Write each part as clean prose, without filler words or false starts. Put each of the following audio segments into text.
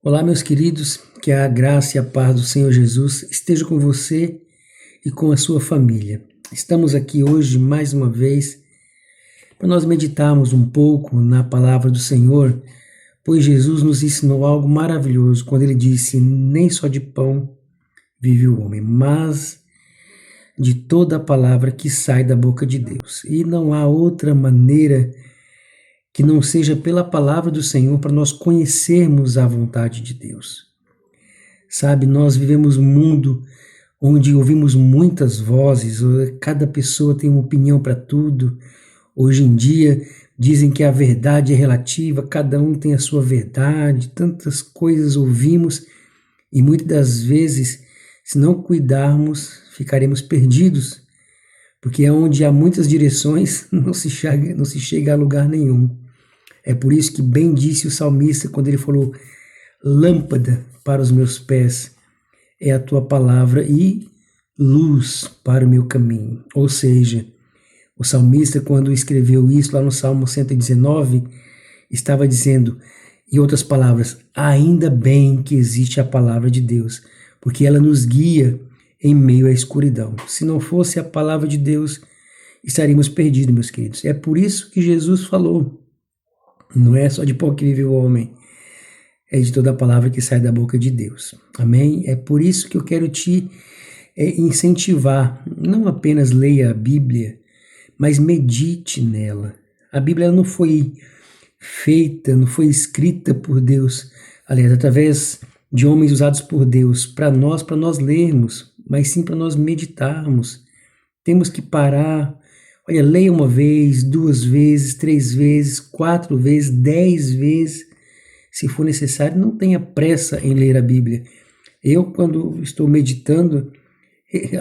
Olá, meus queridos, que a graça e a paz do Senhor Jesus esteja com você e com a sua família. Estamos aqui hoje mais uma vez para nós meditarmos um pouco na palavra do Senhor, pois Jesus nos ensinou algo maravilhoso quando ele disse: nem só de pão vive o homem, mas de toda a palavra que sai da boca de Deus. E não há outra maneira que não seja pela palavra do Senhor para nós conhecermos a vontade de Deus. Sabe, nós vivemos um mundo onde ouvimos muitas vozes, cada pessoa tem uma opinião para tudo. Hoje em dia dizem que a verdade é relativa, cada um tem a sua verdade, tantas coisas ouvimos e muitas das vezes, se não cuidarmos, ficaremos perdidos, porque é onde há muitas direções, não se chega a lugar nenhum. É por isso que bem disse o salmista quando ele falou: lâmpada para os meus pés é a tua palavra e luz para o meu caminho. Ou seja, o salmista, quando escreveu isso lá no Salmo 119, estava dizendo, em outras palavras, ainda bem que existe a palavra de Deus, porque ela nos guia em meio à escuridão. Se não fosse a palavra de Deus, estaríamos perdidos, meus queridos. É por isso que Jesus falou: não é só de pão que vive o homem, é de toda a palavra que sai da boca de Deus. Amém? É por isso que eu quero te incentivar. Não apenas leia a Bíblia, mas medite nela. A Bíblia não foi feita, não foi escrita por Deus, aliás, através de homens usados por Deus, para nós lermos, mas sim para nós meditarmos. Temos que parar. Olha, leia uma vez, 2 vezes, 3 vezes, 4 vezes, 10 vezes, se for necessário. Não tenha pressa em ler a Bíblia. Eu, quando estou meditando,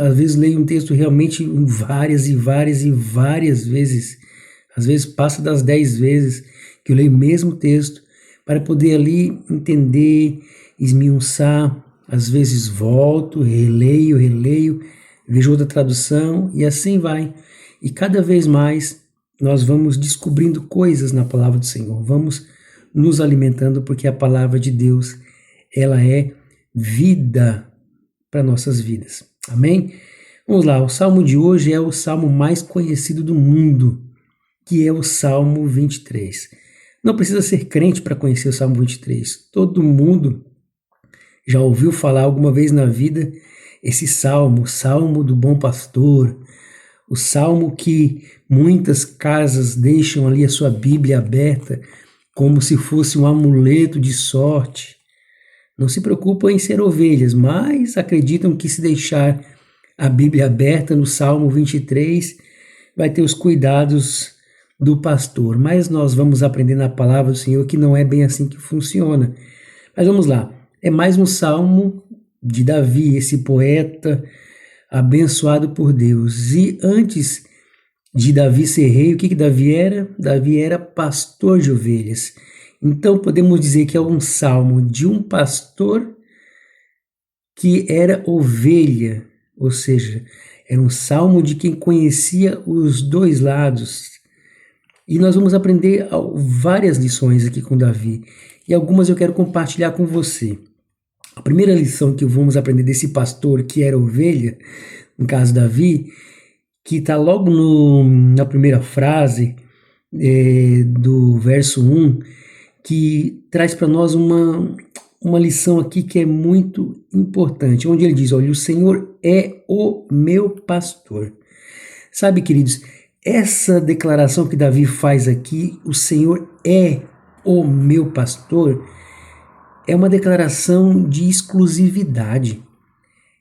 às vezes leio um texto realmente várias e várias e várias vezes. Às vezes passa das 10 vezes que eu leio o mesmo texto, para poder ali entender, esmiuçar. Às vezes volto, releio, vejo outra tradução e assim vai. E cada vez mais nós vamos descobrindo coisas na palavra do Senhor, vamos nos alimentando, porque a palavra de Deus, ela é vida para nossas vidas. Amém? Vamos lá, o salmo de hoje é o salmo mais conhecido do mundo, que é o Salmo 23. Não precisa ser crente para conhecer o Salmo 23. Todo mundo já ouviu falar alguma vez na vida esse salmo, o Salmo do Bom Pastor, o salmo que muitas casas deixam ali a sua Bíblia aberta como se fosse um amuleto de sorte. Não se preocupam em ser ovelhas, mas acreditam que se deixar a Bíblia aberta no Salmo 23, vai ter os cuidados do pastor. Mas nós vamos aprender na palavra do Senhor que não é bem assim que funciona. Mas vamos lá, é mais um salmo de Davi, esse poeta abençoado por Deus. E antes de Davi ser rei, o que Davi era? Davi era pastor de ovelhas. Então podemos dizer que é um salmo de um pastor que era ovelha, ou seja, era um salmo de quem conhecia os dois lados. E nós vamos aprender várias lições aqui com Davi, e algumas eu quero compartilhar com você. A primeira lição que vamos aprender desse pastor que era ovelha, no caso Davi, que está logo na primeira frase do verso 1, que traz para nós uma lição aqui que é muito importante, onde ele diz: olha, o Senhor é o meu pastor. Sabe, queridos, essa declaração que Davi faz aqui, o Senhor é o meu pastor, é uma declaração de exclusividade.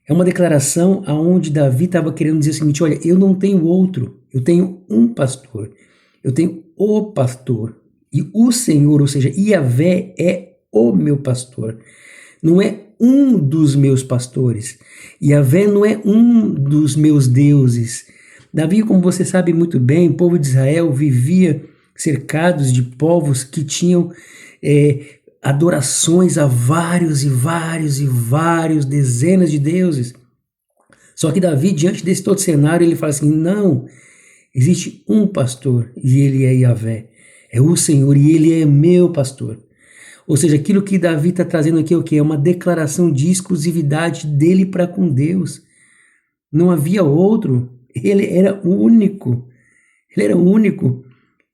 É uma declaração onde Davi estava querendo dizer o seguinte: olha, eu não tenho outro, eu tenho um pastor, eu tenho o pastor. E o Senhor, ou seja, Yahvé, é o meu pastor. Não é um dos meus pastores. Yahvé não é um dos meus deuses. Davi, como você sabe muito bem, o povo de Israel vivia cercados de povos que tinham adorações a vários e vários e vários, dezenas de deuses. Só que Davi, diante desse todo cenário, ele fala assim: não, existe um pastor e ele é Yahvé, é o Senhor e ele é meu pastor. Ou seja, aquilo que Davi está trazendo aqui é o quê? É uma declaração de exclusividade dele para com Deus. Não havia outro. Ele era único. Ele era único.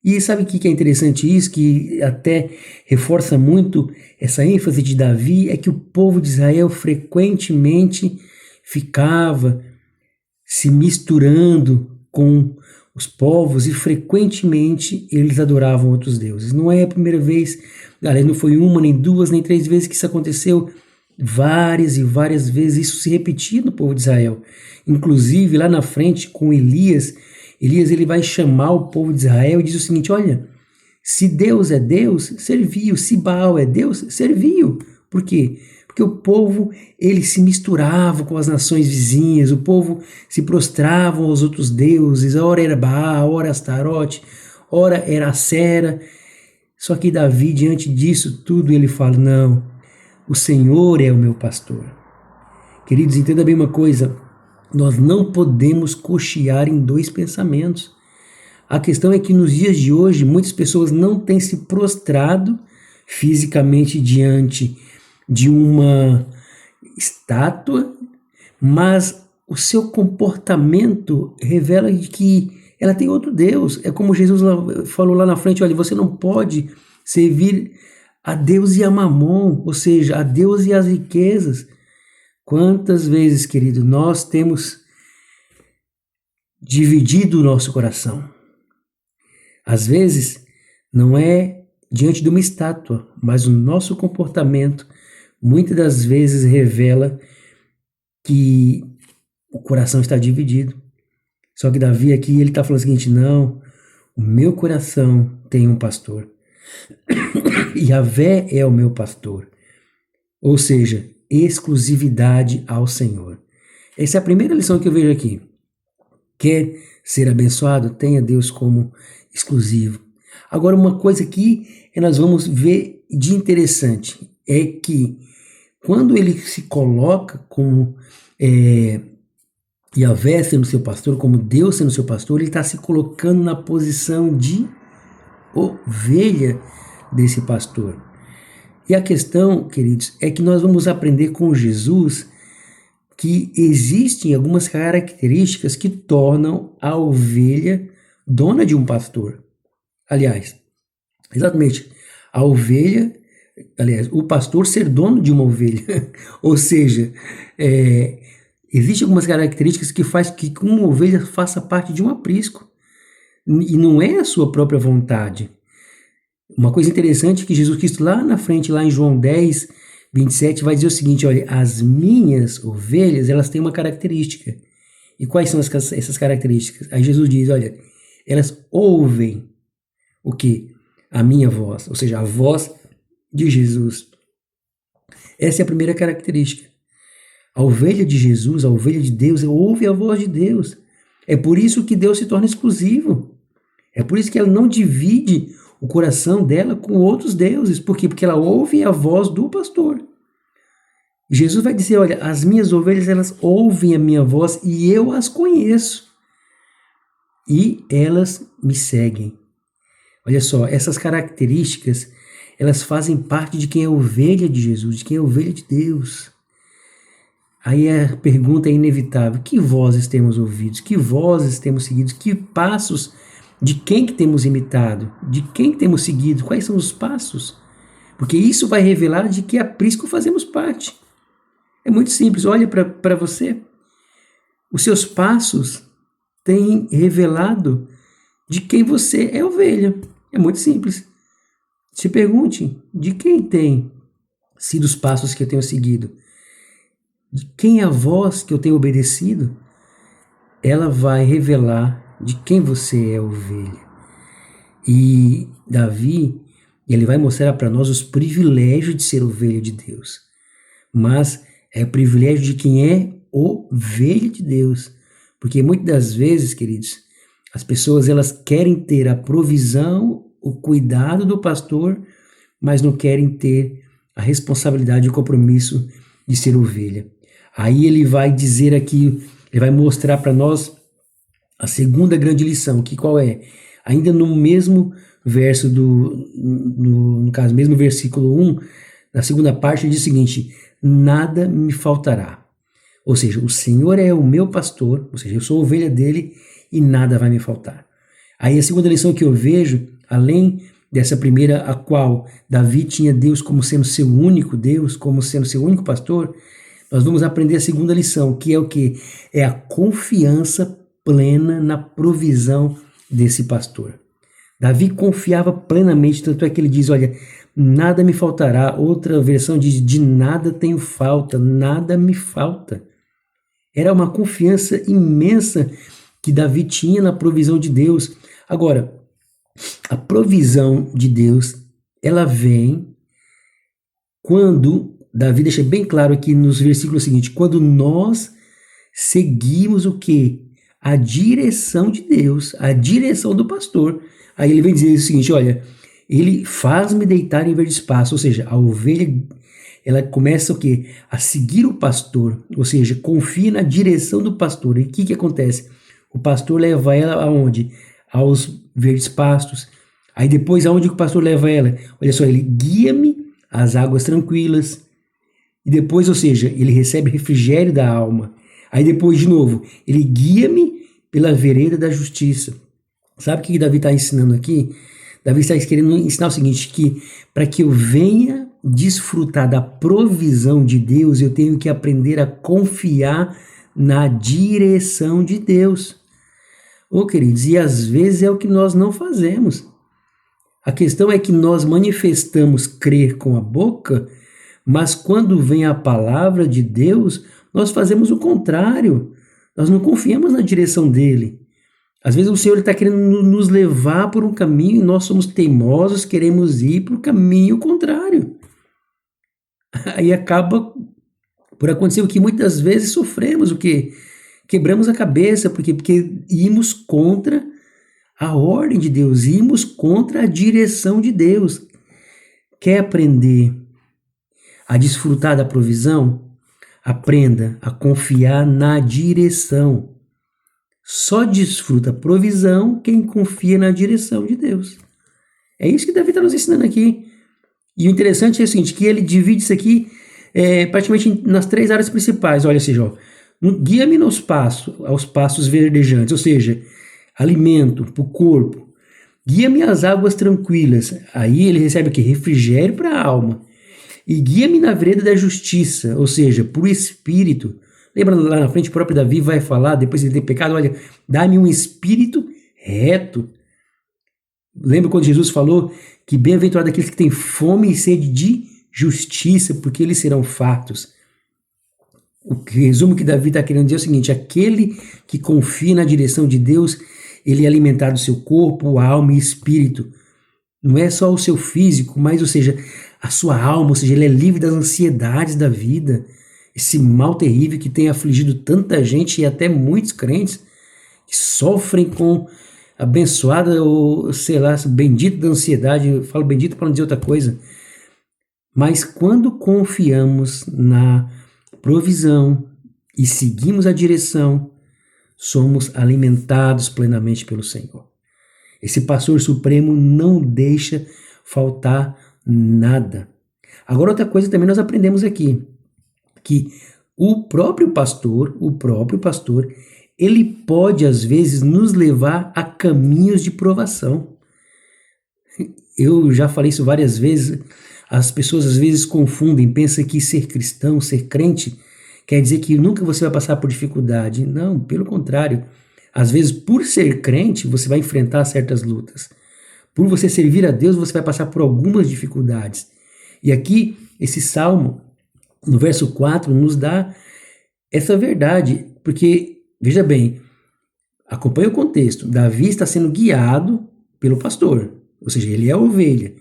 E sabe o que é interessante isso? Que até reforça muito essa ênfase de Davi, é que o povo de Israel frequentemente ficava se misturando com os povos e frequentemente eles adoravam outros deuses. Não é a primeira vez, aliás, não foi uma, nem duas, nem três vezes que isso aconteceu. Várias e várias vezes isso se repetia no povo de Israel. Inclusive lá na frente com Elias ele vai chamar o povo de Israel e diz o seguinte: olha, se Deus é Deus, serviu. Se Baal é Deus, serviu. Por quê? Porque o povo, ele se misturava com as nações vizinhas, o povo se prostrava aos outros deuses, ora era Baal, ora Astarote, ora era Acera. Só que Davi, diante disso tudo, ele fala: não, o Senhor é o meu pastor. Queridos, entenda bem uma coisa, nós não podemos cochear em dois pensamentos. A questão é que nos dias de hoje, muitas pessoas não têm se prostrado fisicamente diante de uma estátua, mas o seu comportamento revela que ela tem outro Deus. É como Jesus falou lá na frente: olha, você não pode servir a Deus e a Mamon, ou seja, a Deus e as riquezas. Quantas vezes, querido, nós temos dividido o nosso coração? Às vezes, não é diante de uma estátua, mas o nosso comportamento muitas das vezes revela que o coração está dividido. Só que Davi aqui, ele está falando o seguinte: não, o meu coração tem um pastor. Yahvé é o meu pastor. Ou seja, exclusividade ao Senhor. Essa é a primeira lição que eu vejo aqui. Quer ser abençoado? Tenha Deus como exclusivo. Agora, uma coisa que nós vamos ver de interessante é que quando ele se coloca como Yahvé sendo seu pastor, como Deus sendo seu pastor, ele está se colocando na posição de ovelha desse pastor. E a questão, queridos, é que nós vamos aprender com Jesus que existem algumas características que tornam a ovelha dona de um pastor. Aliás, exatamente, a ovelha, o pastor ser dono de uma ovelha. Ou seja, existem algumas características que faz que uma ovelha faça parte de um aprisco. E não é a sua própria vontade. Uma coisa interessante é que Jesus Cristo lá na frente, lá em João 10, 27, vai dizer o seguinte: olha, as minhas ovelhas, elas têm uma característica. E quais são essas características? Aí Jesus diz: olha, elas ouvem o quê? A minha voz, ou seja, a voz de Jesus. Essa é a primeira característica. A ovelha de Jesus, a ovelha de Deus, ouve a voz de Deus. É por isso que Deus se torna exclusivo. É por isso que ela não divide o coração dela com outros deuses. Por quê? Porque ela ouve a voz do pastor. Jesus vai dizer: olha, as minhas ovelhas, elas ouvem a minha voz e eu as conheço. E elas me seguem. Olha só, essas características, elas fazem parte de quem é ovelha de Jesus, de quem é ovelha de Deus. Aí a pergunta é inevitável: que vozes temos ouvido? Que vozes temos seguido? Que passos de quem que temos imitado? De quem que temos seguido? Quais são os passos? Porque isso vai revelar de que aprisco fazemos parte. É muito simples, olha para você. Os seus passos têm revelado de quem você é ovelha. É muito simples. Se pergunte: de quem tem sido os passos que eu tenho seguido? De quem é a voz que eu tenho obedecido? Ela vai revelar de quem você é ovelha. E Davi, ele vai mostrar para nós os privilégios de ser ovelha de Deus. Mas é o privilégio de quem é ovelha de Deus. Porque muitas das vezes, queridos, as pessoas, elas querem ter a provisão, o cuidado do pastor, mas não querem ter a responsabilidade e o compromisso de ser ovelha. Aí ele vai dizer aqui, ele vai mostrar para nós a segunda grande lição, que qual é? Ainda no mesmo verso no caso, mesmo versículo 1, na segunda parte, ele diz o seguinte: nada me faltará. Ou seja, o Senhor é o meu pastor, ou seja, eu sou ovelha dele e nada vai me faltar. Aí a segunda lição que eu vejo, além dessa primeira, a qual Davi tinha Deus como sendo seu único Deus, como sendo seu único pastor, nós vamos aprender a segunda lição, que é o quê? É a confiança plena na provisão desse pastor. Davi confiava plenamente, tanto é que ele diz, olha, nada me faltará. Outra versão diz, de nada tenho falta, nada me falta. Era uma confiança imensa que Davi tinha na provisão de Deus. Agora, a provisão de Deus, ela vem quando, Davi deixa bem claro aqui nos versículos seguintes, quando nós seguimos o quê? A direção de Deus, a direção do pastor. Aí ele vem dizer o seguinte, olha, ele faz-me deitar em verde pasto, ou seja, a ovelha, ela começa o quê? A seguir o pastor, ou seja, confia na direção do pastor. E o que acontece? O pastor leva ela aonde? Aos verdes pastos. Aí depois, aonde o pastor leva ela? Olha só, ele guia-me às águas tranquilas. E depois, ou seja, ele recebe refrigério da alma. Aí depois, de novo, ele guia-me pela vereda da justiça. Sabe o que Davi está ensinando aqui? Davi está querendo ensinar o seguinte, que para que eu venha desfrutar da provisão de Deus, eu tenho que aprender a confiar na direção de Deus. Ô, queridos, e às vezes é o que nós não fazemos. A questão é que nós manifestamos crer com a boca, mas quando vem a palavra de Deus, nós fazemos o contrário. Nós não confiamos na direção dele. Às vezes o Senhor está querendo nos levar por um caminho e nós somos teimosos, queremos ir para o caminho contrário. Aí acaba por acontecer o que muitas vezes sofremos, o que quebramos a cabeça, porque íamos contra a ordem de Deus, íamos contra a direção de Deus. Quer aprender a desfrutar da provisão? Aprenda a confiar na direção. Só desfruta a provisão quem confia na direção de Deus. É isso que Davi está nos ensinando aqui. E o interessante é o seguinte, que ele divide isso aqui praticamente nas 3 áreas principais. Olha, seja, guia-me aos pastos verdejantes, ou seja, alimento para o corpo. Guia-me às águas tranquilas. Aí ele recebe o quê? Refrigério para a alma. E guia-me na vereda da justiça, ou seja, para o espírito. Lembra lá na frente, o próprio Davi vai falar, depois de ter pecado, olha, dá-me um espírito reto. Lembra quando Jesus falou que bem-aventurado aqueles que têm fome e sede de justiça, porque eles serão fartos. O resumo que Davi está querendo dizer é o seguinte, aquele que confia na direção de Deus, ele é alimentado do seu corpo, alma e espírito. Não é só o seu físico, mas, ou seja, a sua alma, ou seja, ele é livre das ansiedades da vida, esse mal terrível que tem afligido tanta gente e até muitos crentes que sofrem com abençoada ou, sei lá, bendito da ansiedade. Eu falo bendito para não dizer outra coisa. Mas quando confiamos na provisão e seguimos a direção, somos alimentados plenamente pelo Senhor. Esse pastor supremo não deixa faltar nada. Agora, outra coisa também nós aprendemos aqui, que o próprio pastor, ele pode às vezes nos levar a caminhos de provação. Eu já falei isso várias vezes, as pessoas às vezes confundem, pensam que ser cristão, ser crente, quer dizer que nunca você vai passar por dificuldade. Não, pelo contrário. Às vezes, por ser crente, você vai enfrentar certas lutas. Por você servir a Deus, você vai passar por algumas dificuldades. E aqui, esse salmo, no verso 4, nos dá essa verdade. Porque, veja bem, acompanha o contexto. Davi está sendo guiado pelo pastor. Ou seja, ele é a ovelha.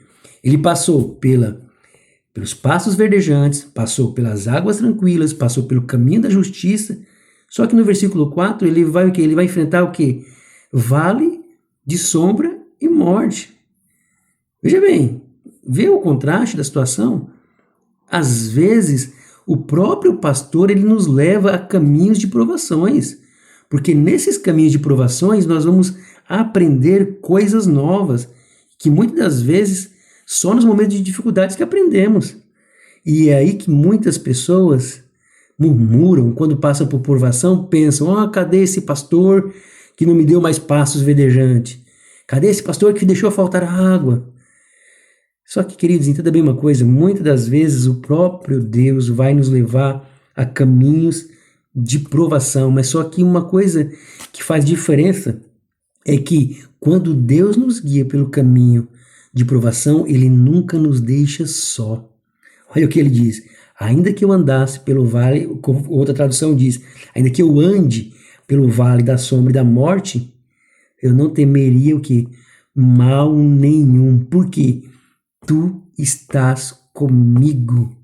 Ele passou pelos pastos verdejantes, passou pelas águas tranquilas, passou pelo caminho da justiça. Só que no versículo 4, ele vai o quê? Ele vai enfrentar o quê? Vale de sombra e morte. Veja bem, vê o contraste da situação? Às vezes, o próprio pastor, ele nos leva a caminhos de provações. Porque nesses caminhos de provações, nós vamos aprender coisas novas que muitas das vezes só nos momentos de dificuldades que aprendemos. E é aí que muitas pessoas murmuram quando passam por provação, pensam: cadê esse pastor que não me deu mais passos verdejantes? Cadê esse pastor que deixou faltar água? Só que, queridos, entenda bem uma coisa, muitas das vezes o próprio Deus vai nos levar a caminhos de provação, mas só que uma coisa que faz diferença é que quando Deus nos guia pelo caminho de provação, Ele nunca nos deixa só. Olha o que Ele diz: ainda que eu andasse pelo vale, outra tradução diz, ainda que eu ande pelo vale da sombra e da morte, eu não temeria o que? Mal nenhum. Por quê? Tu estás comigo.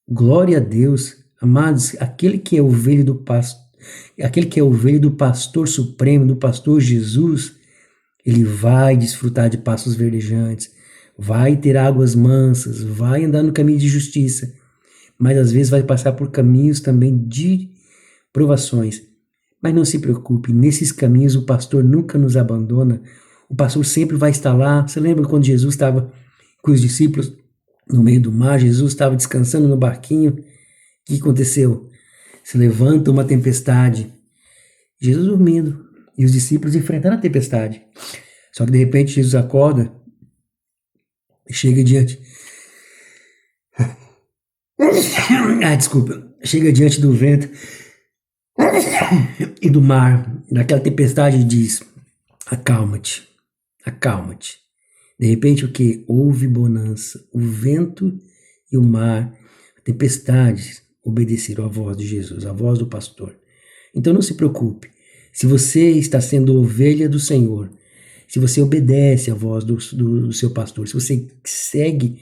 Glória a Deus. Amados, aquele que é ovelha do pastor supremo, do pastor Jesus, ele vai desfrutar de pastos verdejantes, vai ter águas mansas, vai andar no caminho de justiça, mas às vezes vai passar por caminhos também de provações. Mas não se preocupe, nesses caminhos o pastor nunca nos abandona, o pastor sempre vai estar lá. Você lembra quando Jesus estava com os discípulos no meio do mar, Jesus estava descansando no barquinho, o que aconteceu? Se levanta uma tempestade, Jesus dormindo, e os discípulos enfrentando a tempestade. Só que de repente Jesus acorda e chega diante. Chega diante do vento e do mar, daquela tempestade, e diz: acalma-te, acalma-te. De repente o que? Houve bonança, o vento e o mar, a tempestade obedeceram à voz de Jesus, à voz do pastor. Então não se preocupe, se você está sendo ovelha do Senhor, se você obedece à voz do seu pastor, se você segue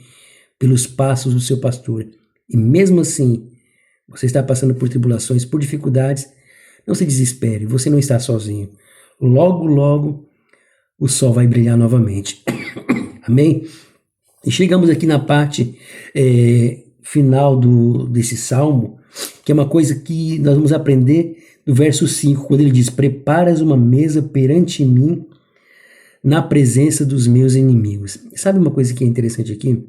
pelos passos do seu pastor, e mesmo assim você está passando por tribulações, por dificuldades, não se desespere, você não está sozinho. Logo, logo, o sol vai brilhar novamente. Amém? E chegamos aqui na parte final desse salmo, que é uma coisa que nós vamos aprender no verso 5, quando ele diz: preparas uma mesa perante mim na presença dos meus inimigos. Sabe uma coisa que é interessante aqui?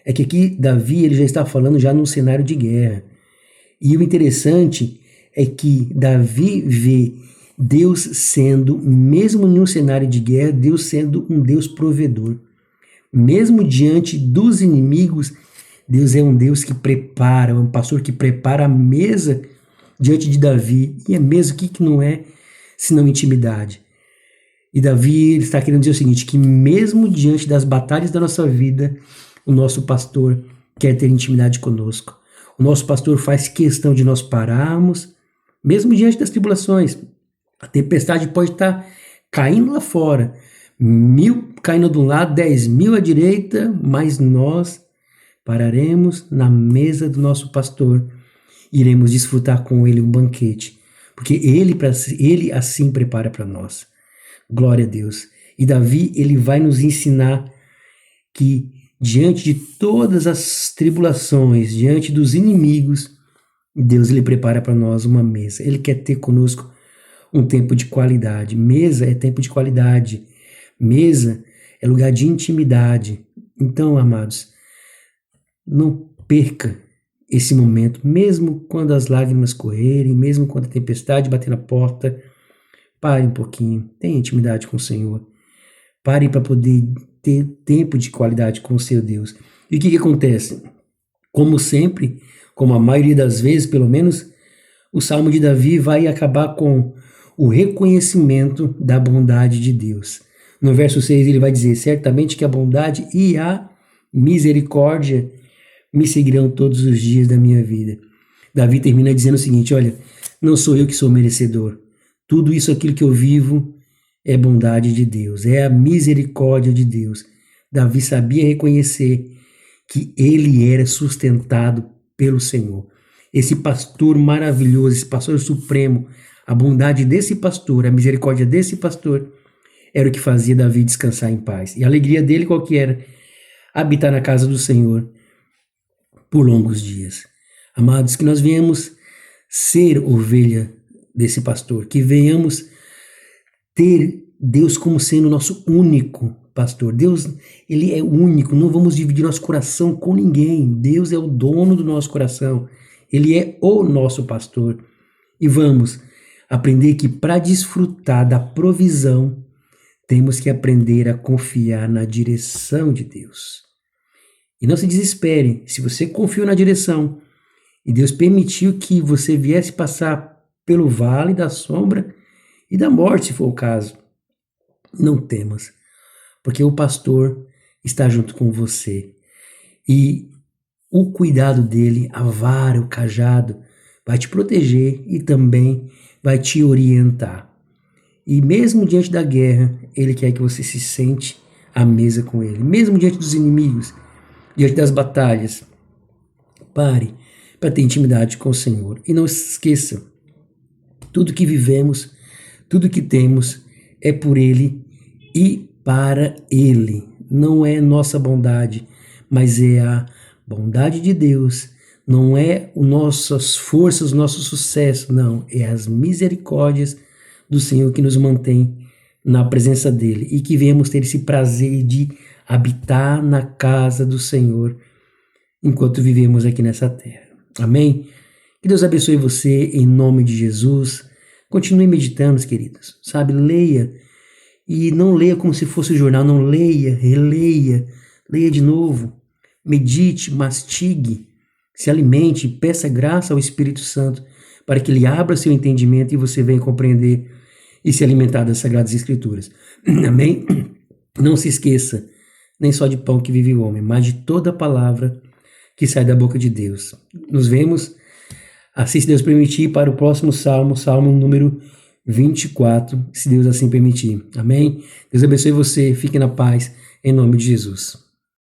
É que aqui Davi ele já está falando já num cenário de guerra. E o interessante é que Davi vê Deus sendo, mesmo em um cenário de guerra, Deus sendo um Deus provedor. Mesmo diante dos inimigos, Deus é um Deus que prepara, um pastor que prepara a mesa diante de Davi. E a mesa, o que não é senão intimidade? E Davi ele está querendo dizer o seguinte, que mesmo diante das batalhas da nossa vida, o nosso pastor quer ter intimidade conosco. O nosso pastor faz questão de nós pararmos, mesmo diante das tribulações. A tempestade pode estar caindo lá fora, 1000 caindo de um lado, 10.000 à direita, mas nós pararemos na mesa do nosso pastor, iremos desfrutar com ele um banquete, porque ele assim prepara para nós. Glória a Deus. E Davi, ele vai nos ensinar que diante de todas as tribulações, diante dos inimigos, Deus ele prepara para nós uma mesa. Ele quer ter conosco um tempo de qualidade. Mesa é tempo de qualidade. Mesa é lugar de intimidade. Então, amados, não perca esse momento, mesmo quando as lágrimas correrem, mesmo quando a tempestade bater na porta. Pare um pouquinho, tenha intimidade com o Senhor. Pare para poder ter tempo de qualidade com o seu Deus. E o que acontece? Como sempre, como a maioria das vezes, pelo menos, o Salmo de Davi vai acabar com o reconhecimento da bondade de Deus. No verso 6 ele vai dizer: certamente que a bondade e a misericórdia me seguirão todos os dias da minha vida. Davi termina dizendo o seguinte: olha, não sou eu que sou merecedor. Tudo isso, aquilo que eu vivo, é bondade de Deus, é a misericórdia de Deus. Davi sabia reconhecer que ele era sustentado pelo Senhor. Esse pastor maravilhoso, esse pastor supremo, a bondade desse pastor, a misericórdia desse pastor, era o que fazia Davi descansar em paz. E a alegria dele qual que era? Habitar na casa do Senhor por longos dias. Amados, que nós venhamos ser ovelha desse pastor, que venhamos ter Deus como sendo nosso único pastor. Deus, ele é único, não vamos dividir nosso coração com ninguém. Deus é o dono do nosso coração. Ele é o nosso pastor. E vamos aprender que para desfrutar da provisão, temos que aprender a confiar na direção de Deus. E não se desespere, se você confiou na direção e Deus permitiu que você viesse passar pelo vale da sombra e da morte, se for o caso, não temas, porque o pastor está junto com você. E o cuidado dele, a vara, o cajado, vai te proteger e também vai te orientar. E mesmo diante da guerra, ele quer que você se sente à mesa com ele. Mesmo diante dos inimigos, diante das batalhas, pare para ter intimidade com o Senhor. E não se esqueça, tudo que vivemos, tudo que temos é por ele e para ele. Não é nossa bondade, mas é a bondade de Deus. Não é nossas forças, nosso sucesso, não. É as misericórdias do Senhor que nos mantém na presença dele e que venhamos ter esse prazer de habitar na casa do Senhor enquanto vivemos aqui nessa terra. Amém? Que Deus abençoe você em nome de Jesus. Continue meditando, queridos. Sabe, leia. E não leia como se fosse jornal, não leia, releia, leia de novo. Medite, mastigue, se alimente, peça graça ao Espírito Santo para que ele abra seu entendimento e você venha compreender e se alimentar das Sagradas Escrituras. Amém? Não se esqueça, nem só de pão que vive o homem, mas de toda palavra que sai da boca de Deus. Nos vemos, assim se Deus permitir, para o próximo Salmo, Salmo número 24, se Deus assim permitir. Amém? Deus abençoe você, fique na paz, em nome de Jesus.